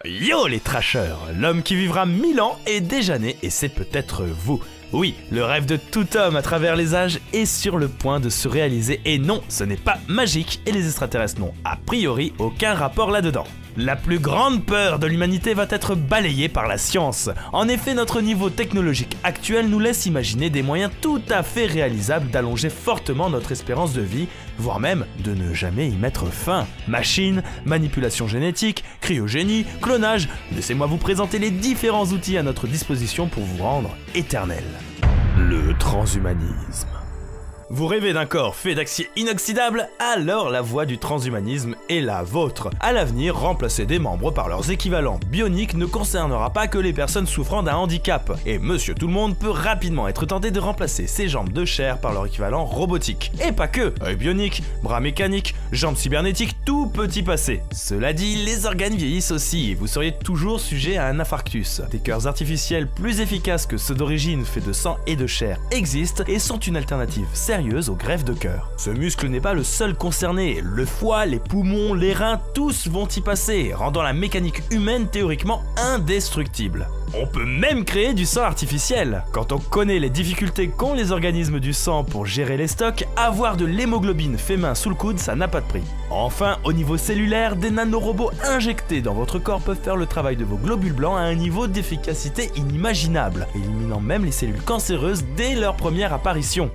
Yo les trashers, l'homme qui vivra 1000 ans est déjà né et c'est peut-être vous. Oui, le rêve de tout homme à travers les âges est sur le point de se réaliser et non, ce n'est pas magique et les extraterrestres n'ont a priori aucun rapport là-dedans. La plus grande peur de l'humanité va être balayée par la science. En effet, notre niveau technologique actuel nous laisse imaginer des moyens tout à fait réalisables d'allonger fortement notre espérance de vie, voire même de ne jamais y mettre fin. Machines, manipulation génétique, cryogénie, clonage, laissez-moi vous présenter les différents outils à notre disposition pour vous rendre éternel. Le transhumanisme. Vous rêvez d'un corps fait d'acier inoxydable? Alors la voie du transhumanisme est la vôtre. À l'avenir, remplacer des membres par leurs équivalents bioniques ne concernera pas que les personnes souffrant d'un handicap. Et monsieur tout le monde peut rapidement être tenté de remplacer ses jambes de chair par leur équivalent robotique. Et pas que, œil bionique, bras mécaniques, jambes cybernétiques, tout peut y passer. Cela dit, les organes vieillissent aussi et vous seriez toujours sujet à un infarctus. Des cœurs artificiels plus efficaces que ceux d'origine faits de sang et de chair existent et sont une alternative sérieuse aux greffes de cœur. Ce muscle n'est pas le seul concerné, le foie, les poumons, les reins, tous vont y passer, rendant la mécanique humaine théoriquement indestructible. On peut même créer du sang artificiel. Quand on connaît les difficultés qu'ont les organismes du sang pour gérer les stocks, avoir de l'hémoglobine fait main sous le coude, ça n'a pas de prix. Enfin, au niveau cellulaire, des nanorobots injectés dans votre corps peuvent faire le travail de vos globules blancs à un niveau d'efficacité inimaginable, éliminant même les cellules cancéreuses dès leur première apparition.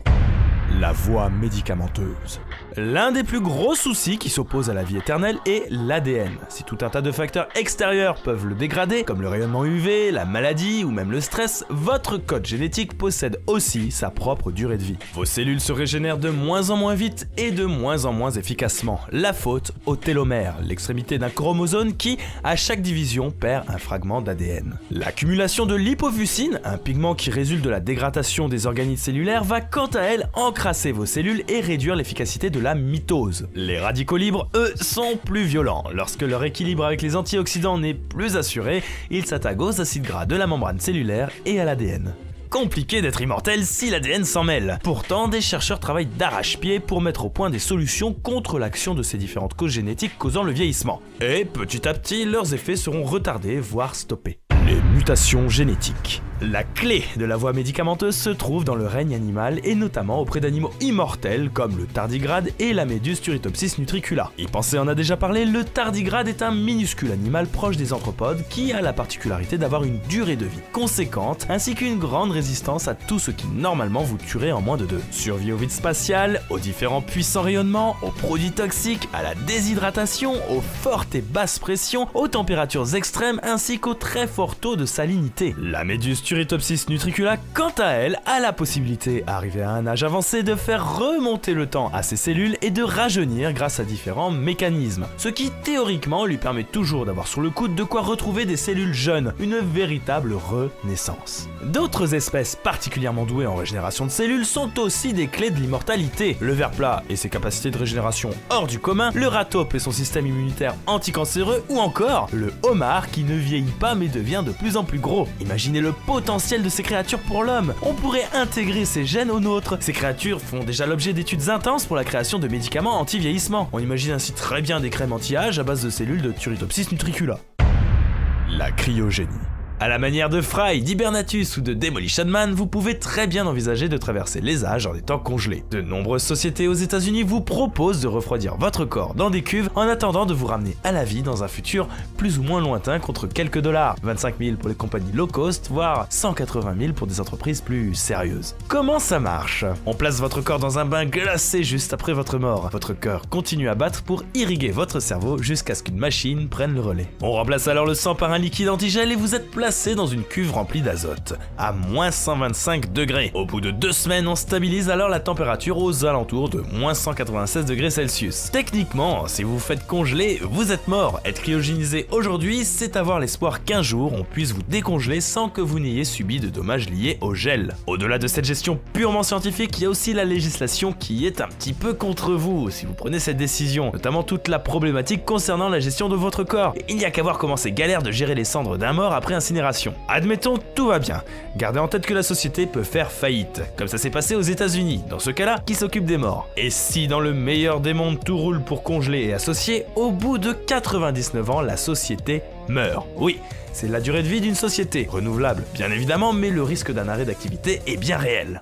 La voie médicamenteuse. L'un des plus gros soucis qui s'opposent à la vie éternelle est l'ADN. Si tout un tas de facteurs extérieurs peuvent le dégrader, comme le rayonnement UV, la maladie ou même le stress, votre code génétique possède aussi sa propre durée de vie. Vos cellules se régénèrent de moins en moins vite et de moins en moins efficacement. La faute au télomère, l'extrémité d'un chromosome qui, à chaque division, perd un fragment d'ADN. L'accumulation de l'hypofuscine, un pigment qui résulte de la dégradation des organites cellulaires, va quant à elle encrasser vos cellules et réduire l'efficacité de la mitose. Les radicaux libres, eux, sont plus violents. Lorsque leur équilibre avec les antioxydants n'est plus assuré, ils s'attaquent aux acides gras de la membrane cellulaire et à l'ADN. Compliqué d'être immortel si l'ADN s'en mêle. Pourtant, des chercheurs travaillent d'arrache-pied pour mettre au point des solutions contre l'action de ces différentes causes génétiques causant le vieillissement. Et petit à petit, leurs effets seront retardés, voire stoppés. Les mutations génétiques. La clé de la voie médicamenteuse se trouve dans le règne animal et notamment auprès d'animaux immortels comme le tardigrade et la méduse Turritopsis nutricula. Y penser en a déjà parlé, le tardigrade est un minuscule animal proche des anthropodes qui a la particularité d'avoir une durée de vie conséquente ainsi qu'une grande résistance à tout ce qui normalement vous tuerait en moins de 2. Survie au vide spatial, aux différents puissants rayonnements, aux produits toxiques, à la déshydratation, aux fortes et basses pressions, aux températures extrêmes ainsi qu'aux très forts taux de salinité. La méduse Turritopsis nutricula, quant à elle, a la possibilité, arrivée à un âge avancé, de faire remonter le temps à ses cellules et de rajeunir grâce à différents mécanismes. Ce qui, théoriquement, lui permet toujours d'avoir sur le coude de quoi retrouver des cellules jeunes, une véritable renaissance. D'autres espèces particulièrement douées en régénération de cellules sont aussi des clés de l'immortalité. Le ver plat et ses capacités de régénération hors du commun, le ratope et son système immunitaire anticancéreux, ou encore le homard qui ne vieillit pas mais devient de plus en plus gros. Imaginez le potentiel de ces créatures pour l'homme. On pourrait intégrer ces gènes aux nôtres. Ces créatures font déjà l'objet d'études intenses pour la création de médicaments anti-vieillissement. On imagine ainsi très bien des crèmes anti-âge à base de cellules de Turritopsis nutricula. La cryogénie. À la manière de Fry, d'Hibernatus ou de Demolition Man, vous pouvez très bien envisager de traverser les âges en étant congelé. De nombreuses sociétés aux États-Unis vous proposent de refroidir votre corps dans des cuves en attendant de vous ramener à la vie dans un futur plus ou moins lointain contre quelques dollars. 25 000 pour les compagnies low cost, voire 180 000 pour des entreprises plus sérieuses. Comment ça marche? On place votre corps dans un bain glacé juste après votre mort. Votre cœur continue à battre pour irriguer votre cerveau jusqu'à ce qu'une machine prenne le relais. On remplace alors le sang par un liquide antigel et vous êtes placé dans une cuve remplie d'azote, à moins 125 degrés. Au bout de 2 semaines, on stabilise alors la température aux alentours de moins 196 degrés Celsius. Techniquement, si vous vous faites congeler, vous êtes mort. Être cryogénisé aujourd'hui, c'est avoir l'espoir qu'un jour on puisse vous décongeler sans que vous n'ayez subi de dommages liés au gel. Au-delà de cette gestion purement scientifique, il y a aussi la législation qui est un petit peu contre vous si vous prenez cette décision, notamment toute la problématique concernant la gestion de votre corps. Il n'y a qu'à voir comment c'est galère de gérer les cendres d'un mort après incinération. rémunération. Admettons, tout va bien. Gardez en tête que la société peut faire faillite, comme ça s'est passé aux États-Unis. Dans ce cas-là, qui s'occupe des morts? Et si dans le meilleur des mondes tout roule pour congeler et associer, au bout de 99 ans, la société meurt. Oui, c'est la durée de vie d'une société, renouvelable bien évidemment, mais le risque d'un arrêt d'activité est bien réel.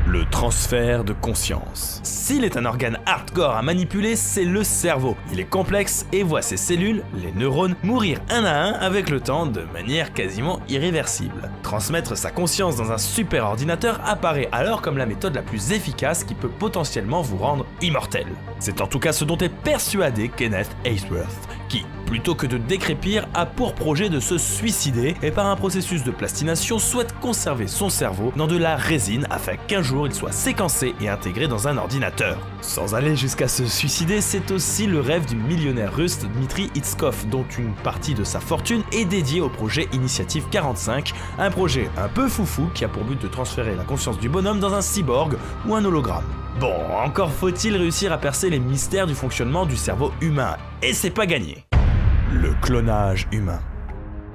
Le transfert de conscience. S'il est un organe hardcore à manipuler, c'est le cerveau. Il est complexe et voit ses cellules, les neurones, mourir un à un avec le temps de manière quasiment irréversible. Transmettre sa conscience dans un super ordinateur apparaît alors comme la méthode la plus efficace qui peut potentiellement vous rendre immortel. C'est en tout cas ce dont est persuadé Kenneth Ainsworth, qui, plutôt que de décrépir, a pour projet de se suicider et par un processus de plastination souhaite conserver son cerveau dans de la résine afin qu'un jour il soit séquencé et intégré dans un ordinateur. Sans aller jusqu'à se suicider, c'est aussi le rêve du millionnaire russe Dmitri Itskov, dont une partie de sa fortune est dédiée au projet Initiative 45, un projet un peu foufou qui a pour but de transférer la conscience du bonhomme dans un cyborg ou un hologramme. Bon, encore faut-il réussir à percer les mystères du fonctionnement du cerveau humain, et c'est pas gagné. Le clonage humain.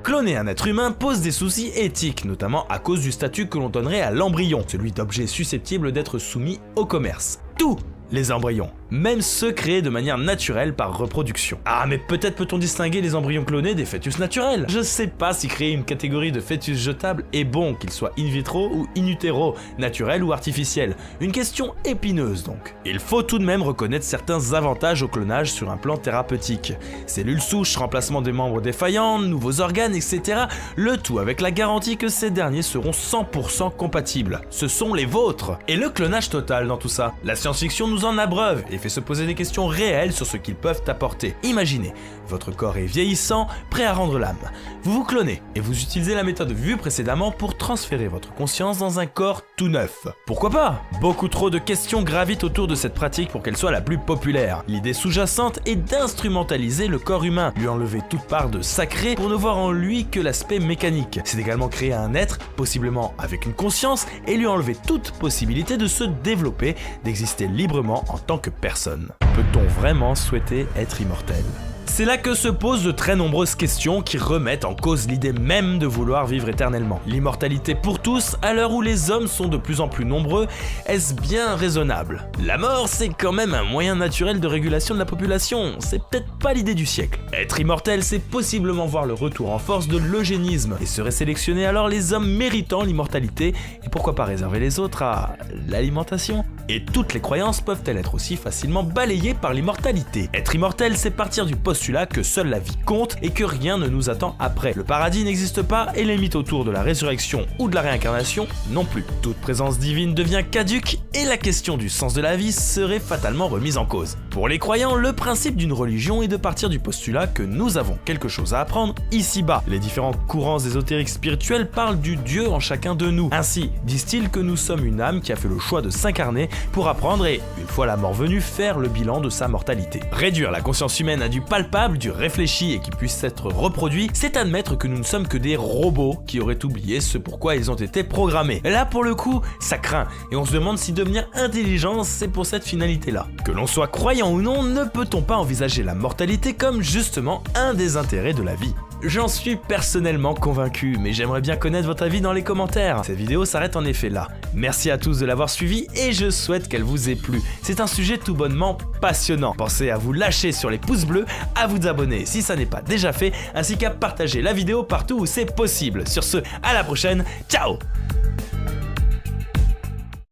Cloner un être humain pose des soucis éthiques, notamment à cause du statut que l'on donnerait à l'embryon, celui d'objet susceptible d'être soumis au commerce. Tous les embryons, même ceux créés de manière naturelle par reproduction. Ah, mais peut-être peut-on distinguer les embryons clonés des fœtus naturels. Je sais pas si créer une catégorie de fœtus jetables est bon, qu'ils soient in vitro ou in utero, naturels ou artificiels. Une question épineuse donc. Il faut tout de même reconnaître certains avantages au clonage sur un plan thérapeutique. Cellules souches, remplacement des membres défaillants, nouveaux organes, etc. Le tout avec la garantie que ces derniers seront 100% compatibles. Ce sont les vôtres. Et le clonage total dans tout ça. La science-fiction nous en abreuve et fait se poser des questions réelles sur ce qu'ils peuvent apporter. Imaginez, votre corps est vieillissant, prêt à rendre l'âme. Vous vous clonez et vous utilisez la méthode vue précédemment pour transférer votre conscience dans un corps tout neuf. Pourquoi pas? Beaucoup trop de questions gravitent autour de cette pratique pour qu'elle soit la plus populaire. L'idée sous-jacente est d'instrumentaliser le corps humain, lui enlever toute part de sacré pour ne voir en lui que l'aspect mécanique. C'est également créer un être, possiblement avec une conscience, et lui enlever toute possibilité de se développer, d'exister librement en tant que personne. Peut-on vraiment souhaiter être immortel? C'est là que se posent de très nombreuses questions qui remettent en cause l'idée même de vouloir vivre éternellement. L'immortalité pour tous, à l'heure où les hommes sont de plus en plus nombreux, est-ce bien raisonnable? La mort, c'est quand même un moyen naturel de régulation de la population, c'est peut-être pas l'idée du siècle. Être immortel, c'est possiblement voir le retour en force de l'eugénisme, et seraient sélectionnés alors les hommes méritant l'immortalité, et pourquoi pas réserver les autres à l'alimentation? Et toutes les croyances peuvent-elles être aussi facilement balayées par l'immortalité? Être immortel, c'est partir du postulat que seule la vie compte et que rien ne nous attend après. Le paradis n'existe pas et les mythes autour de la résurrection ou de la réincarnation non plus. Toute présence divine devient caduque et la question du sens de la vie serait fatalement remise en cause. Pour les croyants, le principe d'une religion est de partir du postulat que nous avons quelque chose à apprendre ici-bas. Les différents courants ésotériques spirituels parlent du Dieu en chacun de nous. Ainsi, disent-ils que nous sommes une âme qui a fait le choix de s'incarner pour apprendre et, une fois la mort venue, faire le bilan de sa mortalité. Réduire la conscience humaine à du palpable, du réfléchi et qui puisse être reproduit, c'est admettre que nous ne sommes que des robots qui auraient oublié ce pourquoi ils ont été programmés. Là, pour le coup, ça craint et on se demande si devenir intelligent, c'est pour cette finalité-là. Que l'on soit croyant ou non, ne peut-on pas envisager la mortalité comme justement un des intérêts de la vie? J'en suis personnellement convaincu, mais j'aimerais bien connaître votre avis dans les commentaires. Cette vidéo s'arrête en effet là. Merci à tous de l'avoir suivi et je souhaite qu'elle vous ait plu. C'est un sujet tout bonnement passionnant. Pensez à vous lâcher sur les pouces bleus, à vous abonner si ça n'est pas déjà fait, ainsi qu'à partager la vidéo partout où c'est possible. Sur ce, à la prochaine, ciao!